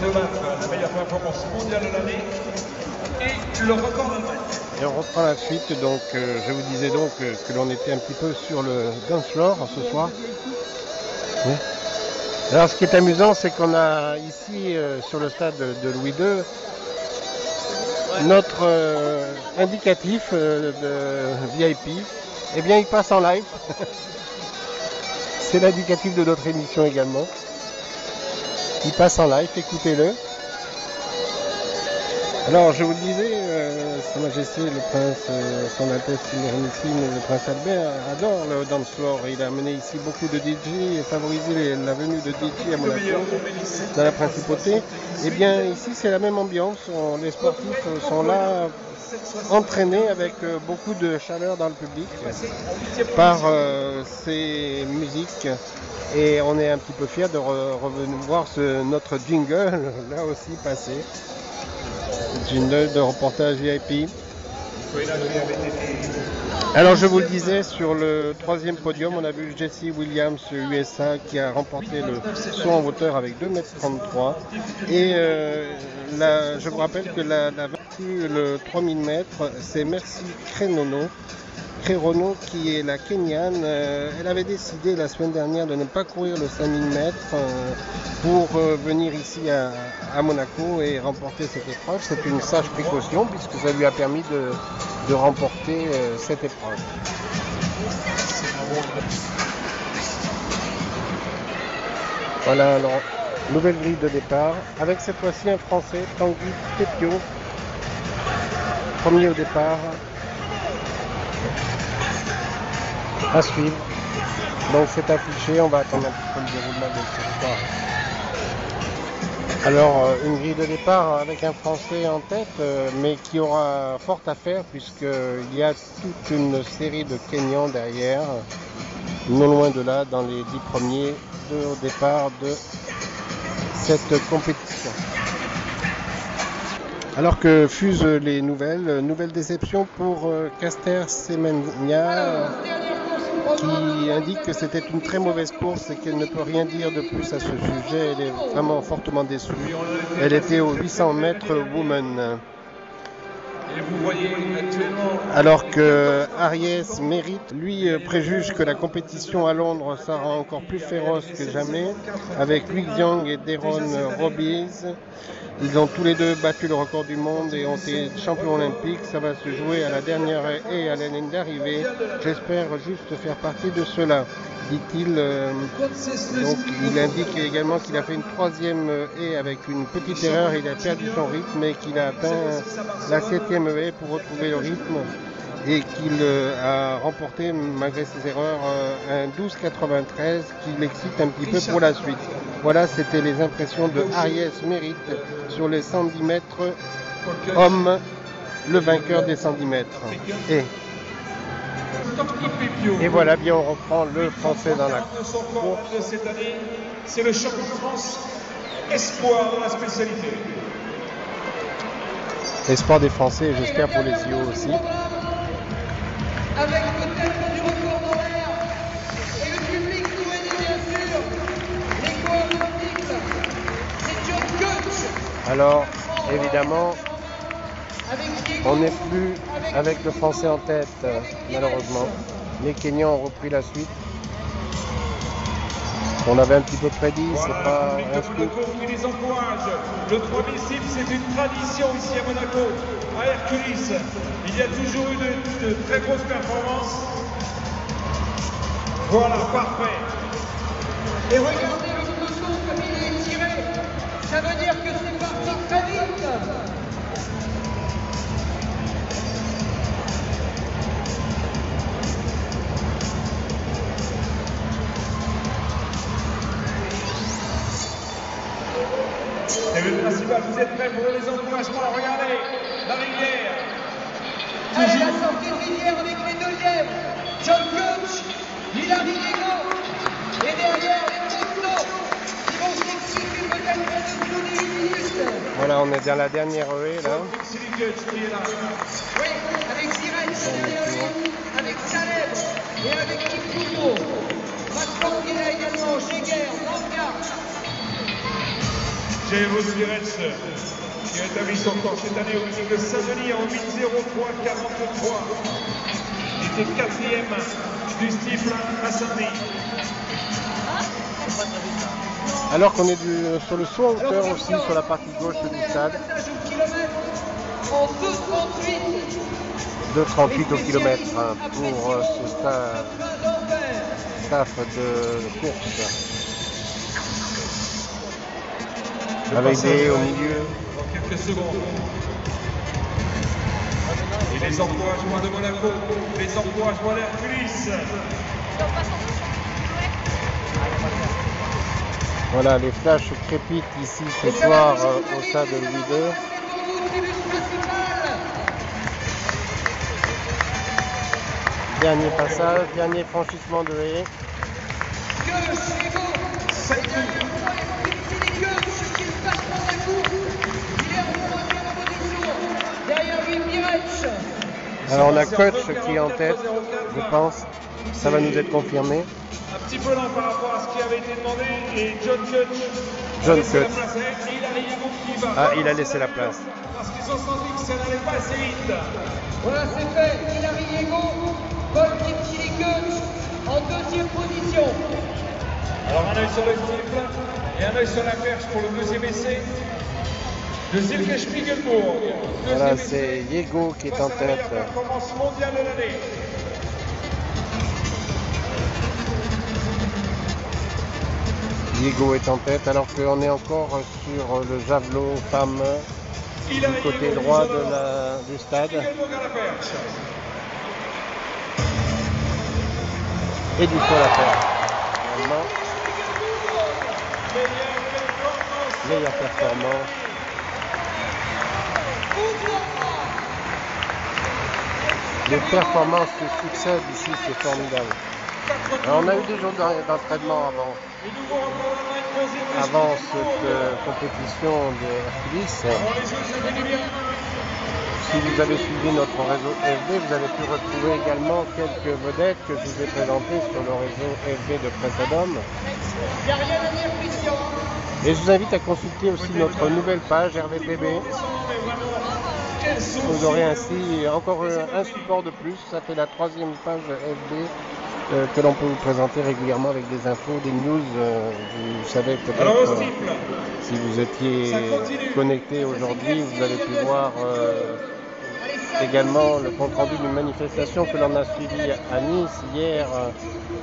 de battre la meilleure performance mondiale de l'année et le record d'un match. Et on reprend la suite, donc je vous disais donc que l'on était un petit peu sur le dance floor ce soir. Oui. Alors ce qui est amusant, c'est qu'on a ici sur le stade de Louis II notre indicatif de VIP. Eh bien il passe en live. C'est l'indicatif de notre émission également. Il passe en live, écoutez-le. Alors je vous le disais, Sa Majesté le Prince, Son Altesse Sérénissime, le Prince Albert adore le dance floor. Il a amené ici beaucoup de DJ et favorisé la venue de DJ à Monaco, dans la principauté. Eh bien ici c'est la même ambiance, les sportifs sont là entraînés avec beaucoup de chaleur dans le public par ces musiques. Et on est un petit peu fiers de revenir voir notre jingle là aussi passer. Jingle de reportage VIP. Alors je vous le disais, sur le troisième podium, on a vu Jesse Williams USA qui a remporté le saut en hauteur avec 2,33 m. Et je vous rappelle que la vaincu le 3000 mètres, c'est Merci Crerono qui est la Kenyane. Elle avait décidé la semaine dernière de ne pas courir le 5000 mètres pour venir ici à Monaco et remporter cette épreuve. C'est une sage précaution puisque ça lui a permis de remporter cette épreuve. Voilà, alors nouvelle grille de départ avec cette fois-ci un Français, Tanguy Pepio, premier au départ. À suivre. Donc c'est affiché, on va attendre un petit peu le déroulement de ce soir. Alors une grille de départ avec un Français en tête, mais qui aura fort à faire puisqu'il y a toute une série de Kenyans derrière, non loin de là, dans les 10 premiers au départ de cette compétition. Alors que fusent les nouvelle déception pour Caster Semenya, qui indique que c'était une très mauvaise course et qu'elle ne peut rien dire de plus à ce sujet. Elle est vraiment fortement déçue. Elle était au 800 mètres woman. Alors que Aries Mérite, lui, préjuge que la compétition à Londres sera encore plus féroce que jamais, avec Lui Xiang et Deron Robbins. Ils ont tous les deux battu le record du monde et ont été champions olympiques. Ça va se jouer à la dernière haie et à la ligne d'arrivée. J'espère juste faire partie de cela, dit-il. Donc il indique également qu'il a fait une troisième haie avec une petite erreur. Il a perdu son rythme et qu'il a atteint la 7e haie pour retrouver le rythme. Et qu'il a remporté, malgré ses erreurs, un 12,93 qui l'excite un petit peu pour la suite. Voilà, c'était les impressions de Aries Mérite sur les 110 mètres hommes, le vainqueur des 110 mètres. Et voilà, bien on reprend le Français dans la course. Cette année, c'est le champion de France, espoir de la spécialité. Espoir des Français, j'espère pour les JO aussi. Avec peut-être du record d'horaire et le public tout aidé bien sûr, l'écho olympique, c'est John Coach. Alors, évidemment, on n'est plus avec le Français en tête, malheureusement. Les Kenyans ont repris la suite. On avait un petit peu prédit, c'est pas un scoop. Qui les encourage. Le 3000 cibles, c'est une tradition ici à Monaco, à Hercules. Il y a toujours eu de très grosses performances. Voilà, parfait. Et regardez le peloton comme il est tiré. Ça veut dire que c'est parti très vite. Et le principal, vous êtes prêts pour les encouragements? Regardez, la rivière. Allez, la sortie de rivière avec les deuxièmes. John Coach, Hilary Diego. Et derrière, les Costauds qui vont s'exciter peut-être en dessous des 8 minutes. Voilà, on est dans la dernière haie là. Oui, avec Sirène derrière lui, avec Salem et avec Kipruto. Macron qui est là également, Cheguer, Manga. Jairo Svirets, qui a établi son corps cette année au meeting de Saint-Denis en 8:03:43. Il était 4e du Stifle à Saint-Denis. Alors qu'on est sur le saut en hauteur aussi, sur la partie gauche du stade. En 2,38. 2,38 au kilomètre pour ce staff de course. Avec des au milieu. Dans quelques secondes. Et les encouragements de Monaco, les encouragements d'Hercules. Voilà, les flashs crépitent ici ce soir au stade Louis II. Dernier passage, dernier franchissement de haie. Alors on a Coach qui est en tête, je pense. Ça va nous être confirmé. Un petit peu lent par rapport à ce qui avait été demandé et John Kutch. Il a laissé la place. Parce qu'ils ont senti que ça n'allait pas assez vite. Voilà, c'est fait. Hilary Diego, Paul Kipkili-Kutch en 2e position. Alors un œil sur le Stifle et un œil sur la perche pour le 2e essai de Silke Spiegelbourg. Voilà, c'est Diego qui est en tête. La performance mondiale de l'année. Diego est en tête alors qu'on est encore sur le javelot femme du côté droit du stade. Et du coup la perche. Meilleure performance. Les performances se succèdent ici, c'est formidable. Alors, on a eu des jours d'entraînement avant cette compétition de Hercules. Si vous avez suivi notre réseau FB, vous avez pu retrouver également quelques vedettes que je vous ai présentées sur le réseau FB de Prestadom. Et je vous invite à consulter aussi notre nouvelle page RVPB. Vous aurez ainsi encore un support de plus. Ça fait la 3e page FB que l'on peut vous présenter régulièrement avec des infos, des news. Vous savez peut-être, si vous étiez connecté aujourd'hui, vous avez pu voir également le compte-rendu d'une manifestation que l'on a suivie à Nice hier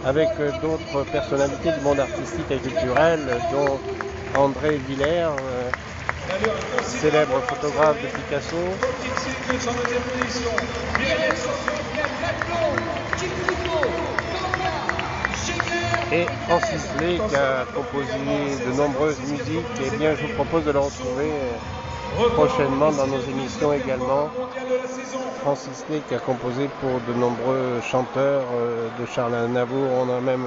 avec d'autres personnalités du monde artistique et culturel, dont André Villers, célèbre photographe de Picasso. Et Francis Lay qui a composé de nombreuses musiques. Et bien je vous propose de le retrouver prochainement dans nos émissions également. Francis Lay qui a composé pour de nombreux chanteurs, de Charles Aznavour, on a même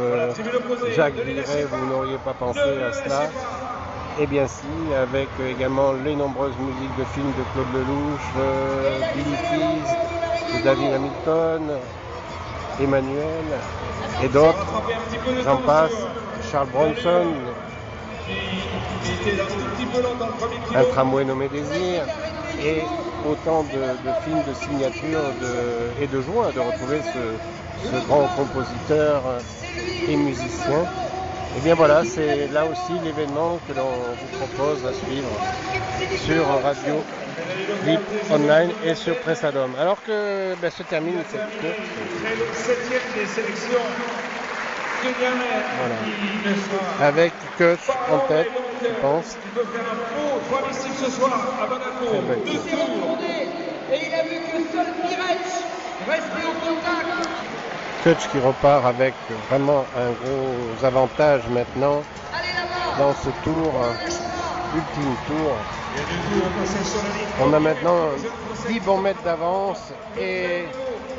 Jacques Villeray, vous n'auriez pas pensé à cela. Et bien si, avec également les nombreuses musiques de films de Claude Lelouch, Billy Keys, de David Hamilton, Emmanuel et d'autres, j'en passe, Charles Bronson, Un tramway nommé Désir, et autant de films de signature et de joie de retrouver ce grand compositeur et musicien. Et bien voilà, c'est là aussi l'événement que l'on vous propose à suivre sur Radio Clip Online et sur Prestadom. Alors que se termine cette course. C'est le 7e des sélections kenyane. Voilà. Avec Kutch en tête, je pense. Il peut faire un beau 3 missiles ce soir à Monaco. Et il a vu que seul Pirech restait au contact. Kutch qui repart avec vraiment un gros avantage maintenant dans ce tour, ultime tour. On a maintenant 10 bons mètres d'avance et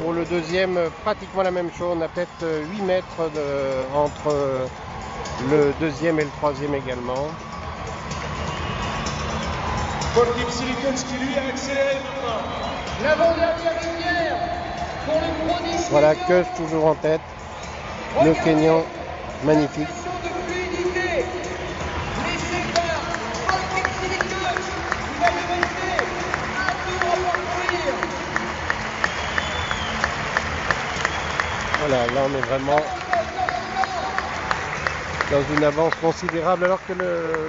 pour le deuxième pratiquement la même chose. On a peut-être 8 mètres entre le deuxième et le troisième également. Paul Kipkili-Kutch qui lui a accéléré maintenant. L'avant-dernière rivière pour le prodige. Voilà, Kutch toujours en tête. Le Kenyan, magnifique. De fluidité. Laissé par Paul Kipkili-Kutch. Voilà, là on est vraiment dans une avance considérable, alors que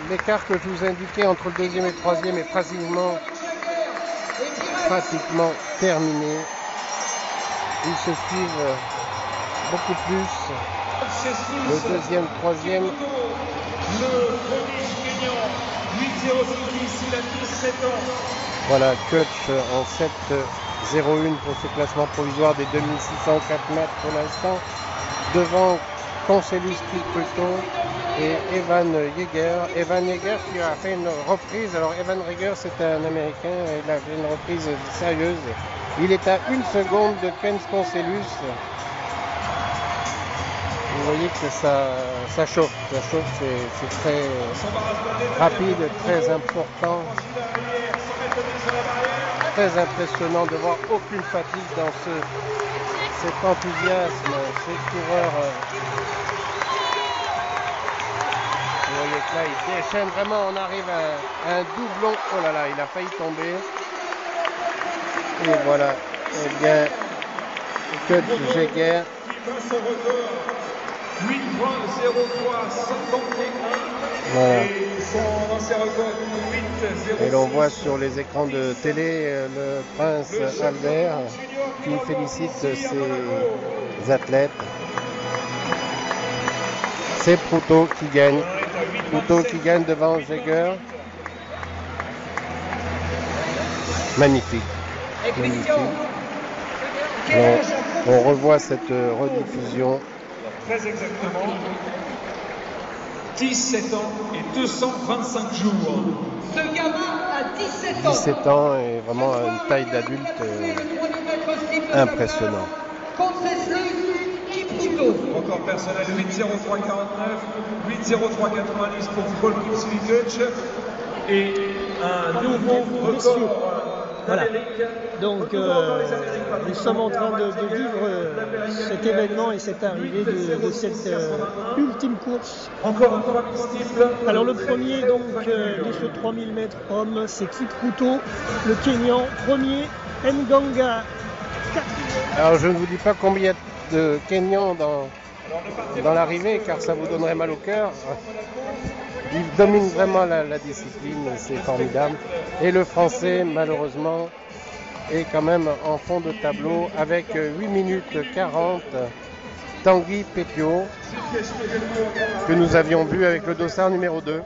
l'écart que je vous indiquais entre le deuxième et le troisième est pratiquement terminé. Ils se suivent beaucoup plus. Le deuxième, troisième. Le prodige Kenyan, 8-0-6, il a 17 ans. Voilà, Kutch en 7-0-1 pour ce classement provisoire des 2604 mètres pour l'instant. Devant Conselus Kipruto et Evan Yeager. Evan Yeager qui a fait une reprise. Alors Evan Yeager c'est un Américain, il a fait une reprise sérieuse. Il est à 1 seconde de Ken Conselus. Vous voyez que ça chauffe, c'est très rapide, très important, très impressionnant de voir aucune fatigue dans cet enthousiasme, ces coureurs. Vous voyez que là, il déchaîne vraiment, on arrive à un doublon. Oh là là, il a failli tomber. Et voilà, eh bien, Kutch Yeager. 8-3-0-3-51. Voilà. Et son ancien record 8-0. Et l'on voit sur les écrans de télé le prince Albert qui félicite ses athlètes. C'est Pruto qui gagne. Pruto qui gagne devant Yeager. Magnifique. Magnifique. Alors, on revoit cette rediffusion. Très exactement. 17 ans et 225 jours. Ce gamin a 17 ans. 17 ans et vraiment à une taille d'adulte impressionnant. Record personnel 8-0-3-49, 8-0-3-90 pour Paul Kutch et un nouveau record. Voilà. Donc nous sommes en train de vivre cet événement et cette arrivée de cette ultime course. Encore un temps multiple. Alors le premier donc de ce 3000 mètres homme, c'est Kipruto, le Kenyan. Premier, Nganga, quatrième. Alors je ne vous dis pas combien de Kenyans dans l'arrivée, car ça vous donnerait mal au cœur. Il domine vraiment la discipline, c'est formidable. Et le français, malheureusement, est quand même en fond de tableau avec 8 minutes 40. Tanguy Pétio, que nous avions vu avec le dossard numéro 2.